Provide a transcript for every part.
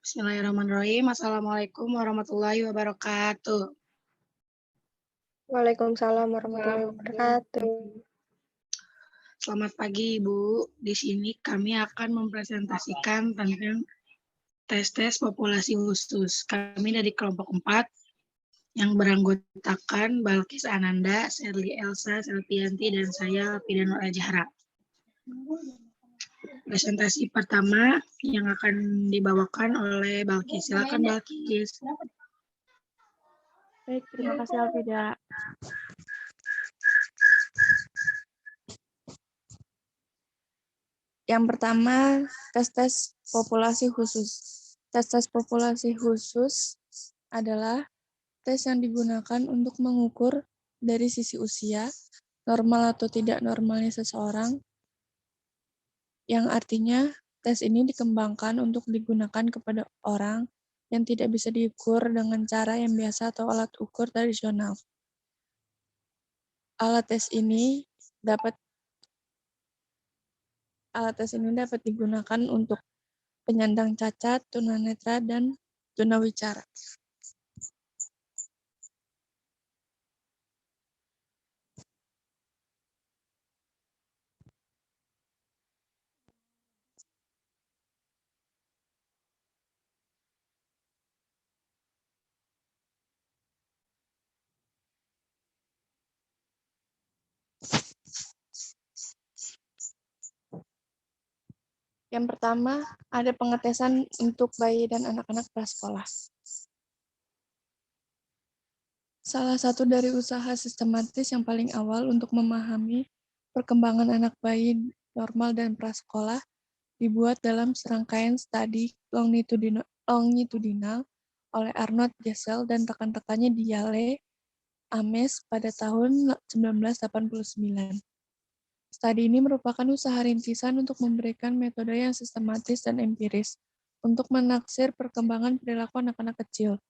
Bismillahirrahmanirrahim. Assalamualaikum warahmatullahi wabarakatuh. Waalaikumsalam warahmatullahi wabarakatuh. Selamat pagi, Ibu. Di sini kami akan mempresentasikan tentang tes populasi khusus. Kami dari kelompok 4 yang beranggotakan Balkis Ananda, Sherly Elsa, Selvianti, dan saya, Pidano Ajahra. Presentasi pertama yang akan dibawakan oleh Balkis. Silakan, Balkis. Baik, terima kasih Alvida. Yang pertama, tes populasi khusus. Tes populasi khusus adalah tes yang digunakan untuk mengukur dari sisi usia, normal atau tidak normalnya seseorang, yang artinya tes ini dikembangkan untuk digunakan kepada orang yang tidak bisa diukur dengan cara yang biasa atau alat ukur tradisional. Alat tes ini dapat digunakan untuk penyandang cacat, tunanetra, dan tunawicara. Yang pertama, ada pengetesan untuk bayi dan anak-anak prasekolah. Salah satu dari usaha sistematis yang paling awal untuk memahami perkembangan anak bayi normal dan prasekolah dibuat dalam serangkaian studi longitudinal oleh Arnold Gesell dan rekan-rekannya di Yale, Ames pada tahun 1989. Studi ini merupakan usaha rintisan untuk memberikan metode yang sistematis dan empiris untuk menaksir perkembangan perilaku anak-anak kecil.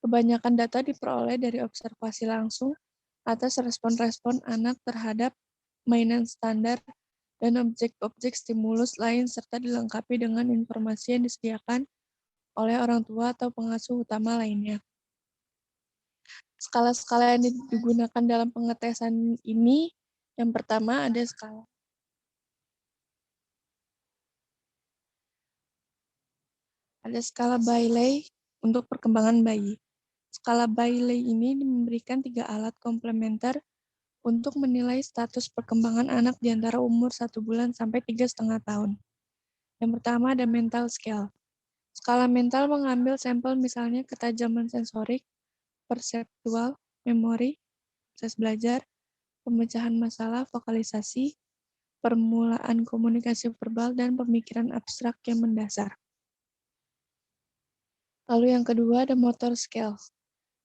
Kebanyakan data diperoleh dari observasi langsung atas respon-respon anak terhadap mainan standar dan objek-objek stimulus lain serta dilengkapi dengan informasi yang disediakan oleh orang tua atau pengasuh utama lainnya. Skala-skala yang digunakan dalam pengetesan ini, yang pertama ada skala Bailey untuk perkembangan bayi. Skala Bailey ini memberikan 3 alat komplementer untuk menilai status perkembangan anak di antara umur 1 bulan sampai 3,5 tahun. Yang pertama ada mental scale. Skala mental mengambil sampel misalnya ketajaman sensorik, perseptual, memori, proses belajar, pemecahan masalah, vokalisasi, permulaan komunikasi verbal, dan pemikiran abstrak yang mendasar. Lalu yang kedua ada motor scale.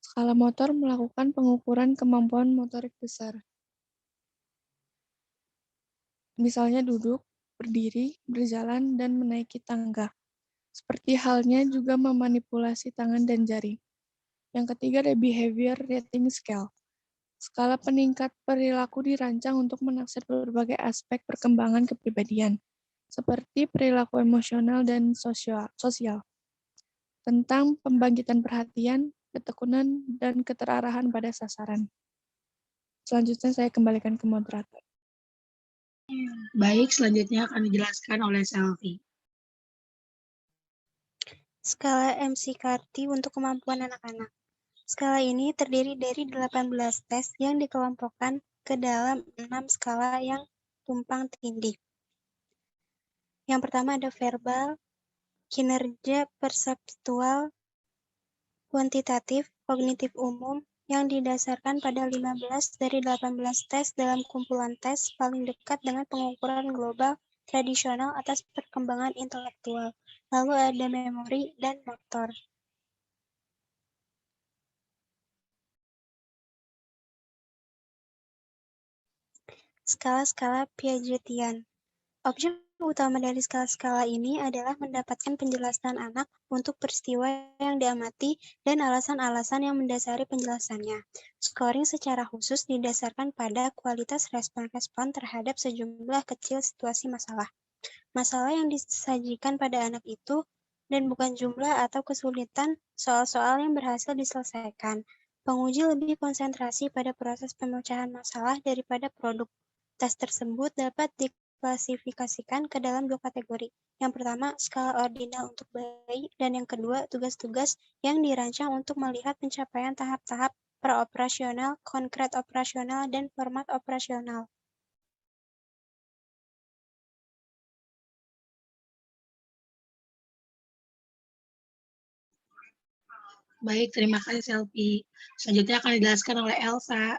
Skala motor melakukan pengukuran kemampuan motorik besar. Misalnya duduk, berdiri, berjalan, dan menaiki tangga. Seperti halnya juga memanipulasi tangan dan jari. Yang ketiga ada behavior rating scale. Skala peningkat perilaku dirancang untuk menaksir berbagai aspek perkembangan kepribadian, seperti perilaku emosional dan sosial, tentang pembangkitan perhatian, ketekunan, dan keterarahan pada sasaran. Selanjutnya saya kembalikan ke moderator. Baik, selanjutnya akan dijelaskan oleh Selvi. Skala McCarthy untuk kemampuan anak-anak. Skala ini terdiri dari 18 tes yang dikelompokkan ke dalam 6 skala yang tumpang tindih. Yang pertama ada verbal, kinerja perseptual, kuantitatif, kognitif umum, yang didasarkan pada 15 dari 18 tes dalam kumpulan tes paling dekat dengan pengukuran global tradisional atas perkembangan intelektual. Lalu ada memori dan motor. Skala-skala Piagetian. Objek utama dari skala-skala ini adalah mendapatkan penjelasan anak untuk peristiwa yang diamati dan alasan-alasan yang mendasari penjelasannya. Scoring secara khusus didasarkan pada kualitas respon-respon terhadap sejumlah kecil situasi masalah. Masalah yang disajikan pada anak itu dan bukan jumlah atau kesulitan soal-soal yang berhasil diselesaikan. Penguji lebih konsentrasi pada proses pemecahan masalah daripada produk. Tes tersebut dapat diklasifikasikan ke dalam 2 kategori. Yang pertama, skala ordinal untuk bayi, dan yang kedua, tugas-tugas yang dirancang untuk melihat pencapaian tahap-tahap praoperasional, konkret operasional, dan format operasional. Baik, terima kasih Selvi. Selanjutnya akan dijelaskan oleh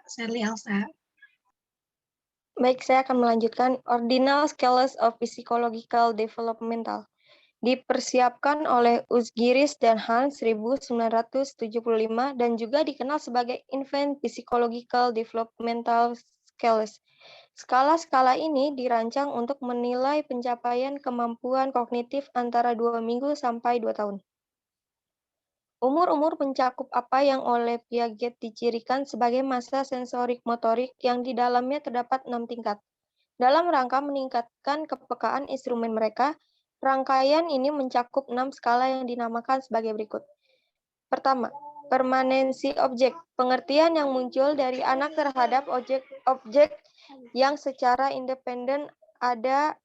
Sherly Elsa. Baik, saya akan melanjutkan Ordinal Scales of Psychological Developmental. Dipersiapkan oleh Uzgiris dan Hans 1975 dan juga dikenal sebagai Infant Psychological Developmental Scales. Skala-skala ini dirancang untuk menilai pencapaian kemampuan kognitif antara 2 minggu sampai 2 tahun. Umur-umur mencakup apa yang oleh Piaget dicirikan sebagai masa sensorik-motorik yang di dalamnya terdapat 6 tingkat. Dalam rangka meningkatkan kepekaan instrumen mereka, rangkaian ini mencakup 6 skala yang dinamakan sebagai berikut. Pertama, permanensi objek, pengertian yang muncul dari anak terhadap objek yang secara independen ada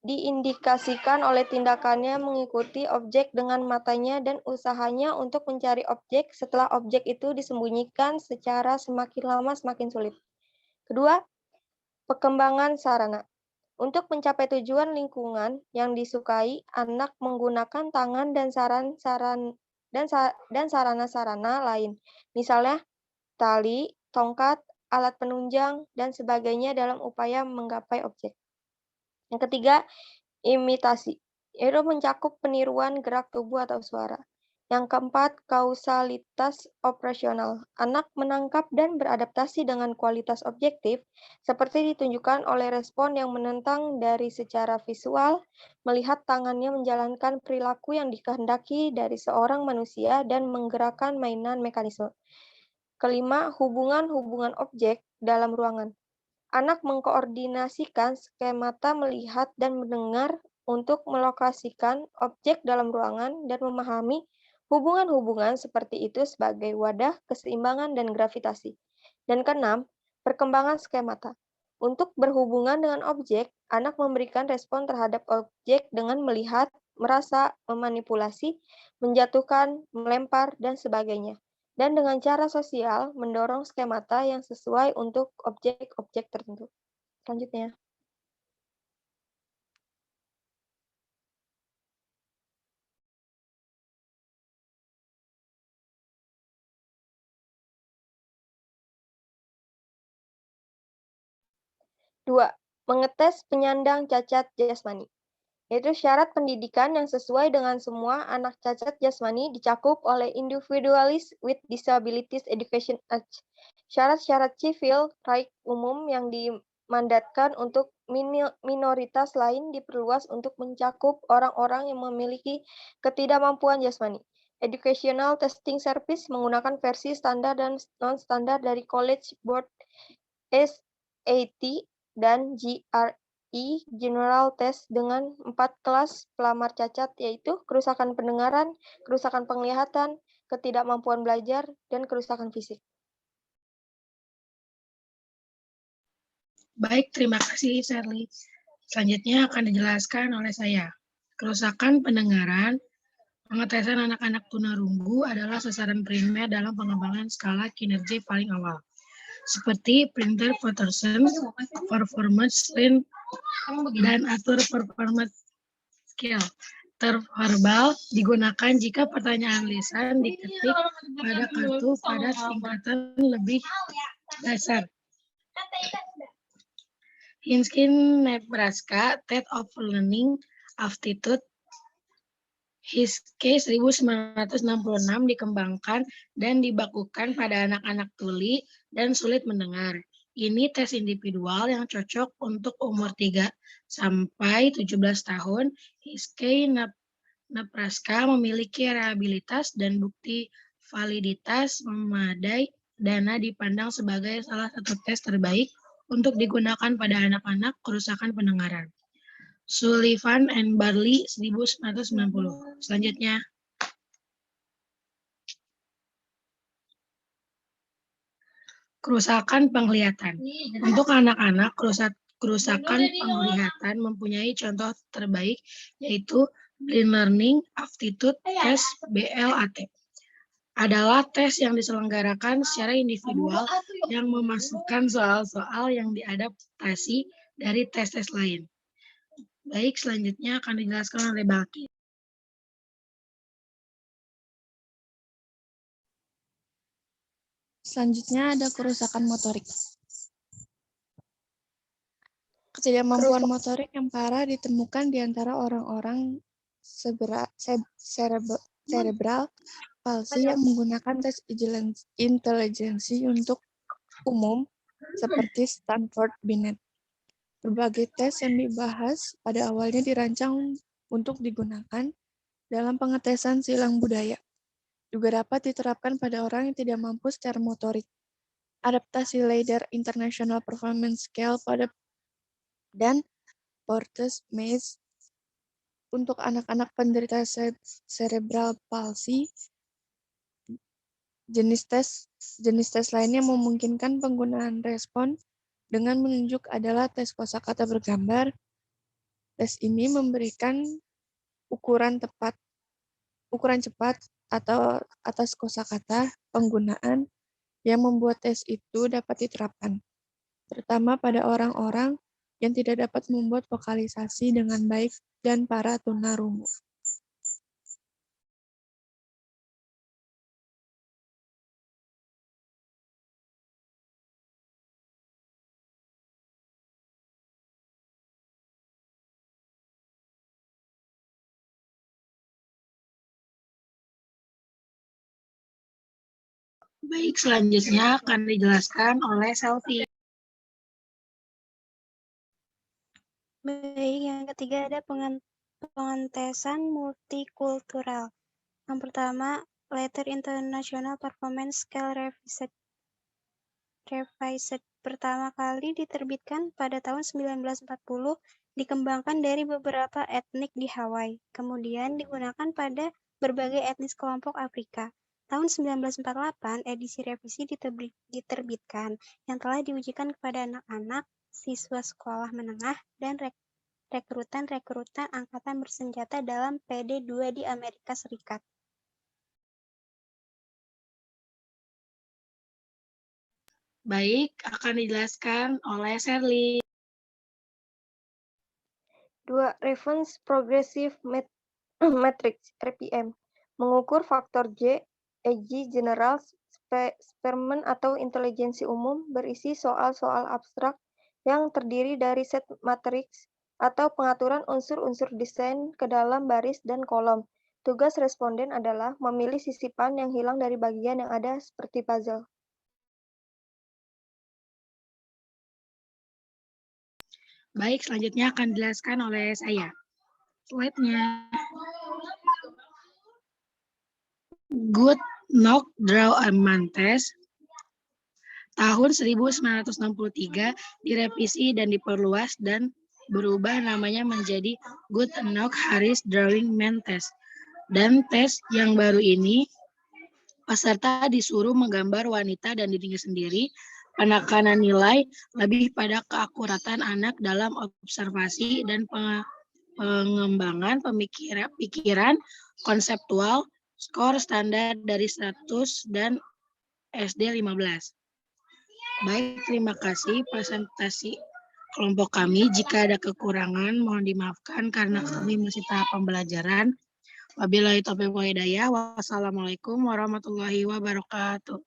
diindikasikan oleh tindakannya mengikuti objek dengan matanya dan usahanya untuk mencari objek setelah objek itu disembunyikan secara semakin lama semakin sulit. Kedua, perkembangan sarana. Untuk mencapai tujuan lingkungan yang disukai, anak menggunakan tangan dan sarana-sarana lain, misalnya tali, tongkat, alat penunjang, dan sebagainya dalam upaya menggapai objek. Yang ketiga, imitasi, yaitu mencakup peniruan gerak tubuh atau suara. Yang keempat, kausalitas operasional. Anak menangkap dan beradaptasi dengan kualitas objektif, seperti ditunjukkan oleh respon yang menentang dari secara visual, melihat tangannya menjalankan perilaku yang dikehendaki dari seorang manusia dan menggerakkan mainan mekanisme. Kelima, hubungan-hubungan objek dalam ruangan. Anak mengkoordinasikan skemata melihat dan mendengar untuk melokasikan objek dalam ruangan dan memahami hubungan-hubungan seperti itu sebagai wadah, keseimbangan, dan gravitasi. Dan keenam, perkembangan skemata. Untuk berhubungan dengan objek, anak memberikan respon terhadap objek dengan melihat, merasa, memanipulasi, menjatuhkan, melempar, dan sebagainya. Dan dengan cara sosial, mendorong skemata yang sesuai untuk objek-objek tertentu. Selanjutnya. Dua, mengetes penyandang cacat jasmani. Yaitu syarat pendidikan yang sesuai dengan semua anak cacat jasmani dicakup oleh Individuals with Disabilities Education Act. Syarat-syarat civil right umum yang dimandatkan untuk minoritas lain diperluas untuk mencakup orang-orang yang memiliki ketidakmampuan jasmani. Educational Testing Service menggunakan versi standar dan non-standar dari College Board SAT dan GRE General Test dengan 4 kelas pelamar cacat, yaitu kerusakan pendengaran, kerusakan penglihatan, ketidakmampuan belajar, dan kerusakan fisik. Baik, terima kasih Sherly. Selanjutnya akan dijelaskan oleh saya. Kerusakan pendengaran, pengetesan anak-anak tunarungu adalah sasaran primer dalam pengembangan skala kinerja paling awal. Seperti Printer Patterson, Performance Line, dan atur performance skill. Terverbal digunakan jika pertanyaan lisan diketik pada kartu pada tingkatan lebih dasar. Hinskin, Nebraska, State of Learning Aptitude, HISK 1966 dikembangkan dan dibakukan pada anak-anak tuli dan sulit mendengar. Ini tes individual yang cocok untuk umur 3 sampai 17 tahun. HISK Nebraska memiliki reliabilitas dan bukti validitas memadai. Dana dipandang sebagai salah satu tes terbaik untuk digunakan pada anak-anak kerusakan pendengaran. Sullivan and Barley 1990. Selanjutnya. Kerusakan penglihatan. Untuk anak-anak, kerusakan penglihatan mempunyai contoh terbaik, yaitu Blind Learning Aptitude Test (BLAT). Adalah tes yang diselenggarakan secara individual yang memasukkan soal-soal yang diadaptasi dari tes-tes lain. Baik, selanjutnya akan dijelaskan oleh Baki. Selanjutnya ada kerusakan motorik. Ketidakmampuan motorik yang parah ditemukan di antara orang-orang cerebral palsi yang menggunakan tes intelijensi untuk umum seperti Stanford Binet. Berbagai tes yang dibahas pada awalnya dirancang untuk digunakan dalam pengetesan silang budaya. Juga dapat diterapkan pada orang yang tidak mampu secara motorik. Adaptasi Leader International Performance Scale dan Portes Maze untuk anak-anak penderita cerebral palsy. Jenis tes lainnya memungkinkan penggunaan respon dengan menunjuk adalah tes kosakata bergambar. Tes ini memberikan ukuran cepat atau atas kosakata penggunaan yang membuat tes itu dapat diterapkan, terutama pada orang-orang yang tidak dapat membuat vokalisasi dengan baik dan para tunarungu. Baik, selanjutnya akan dijelaskan oleh Selvi. Baik, yang ketiga ada pengetesan multikultural. Yang pertama, Letter International Performance Scale Revised pertama kali diterbitkan pada tahun 1940, dikembangkan dari beberapa etnik di Hawaii, kemudian digunakan pada berbagai etnis kelompok Afrika. Tahun 1948, edisi revisi diterbitkan yang telah diujikan kepada anak-anak, siswa sekolah menengah, dan rekrutan angkatan bersenjata dalam PD2 di Amerika Serikat. Baik, akan dijelaskan oleh Sherly. 2. Reference Progressive Matrix (RPM) mengukur faktor J, EG general, Spearman atau intelijensi umum berisi soal-soal abstrak yang terdiri dari set matriks atau pengaturan unsur-unsur desain ke dalam baris dan kolom. Tugas responden adalah memilih sisipan yang hilang dari bagian yang ada seperti puzzle. Baik, selanjutnya akan dijelaskan oleh saya. Slide-nya. Good Knock Draw a Man Test tahun 1963 direvisi dan diperluas dan berubah namanya menjadi Good Knock Harris Drawing Man Test. Dan tes yang baru ini, peserta disuruh menggambar wanita dan dirinya sendiri. Penekanan nilai lebih pada keakuratan anak dalam observasi dan pengembangan pikiran konseptual, skor standar dari 100 dan SD 15. Baik, terima kasih presentasi kelompok kami. Jika ada kekurangan, mohon dimaafkan karena kami masih tahap pembelajaran. Wabillahi taufiq wal hidayah. Wassalamualaikum warahmatullahi wabarakatuh.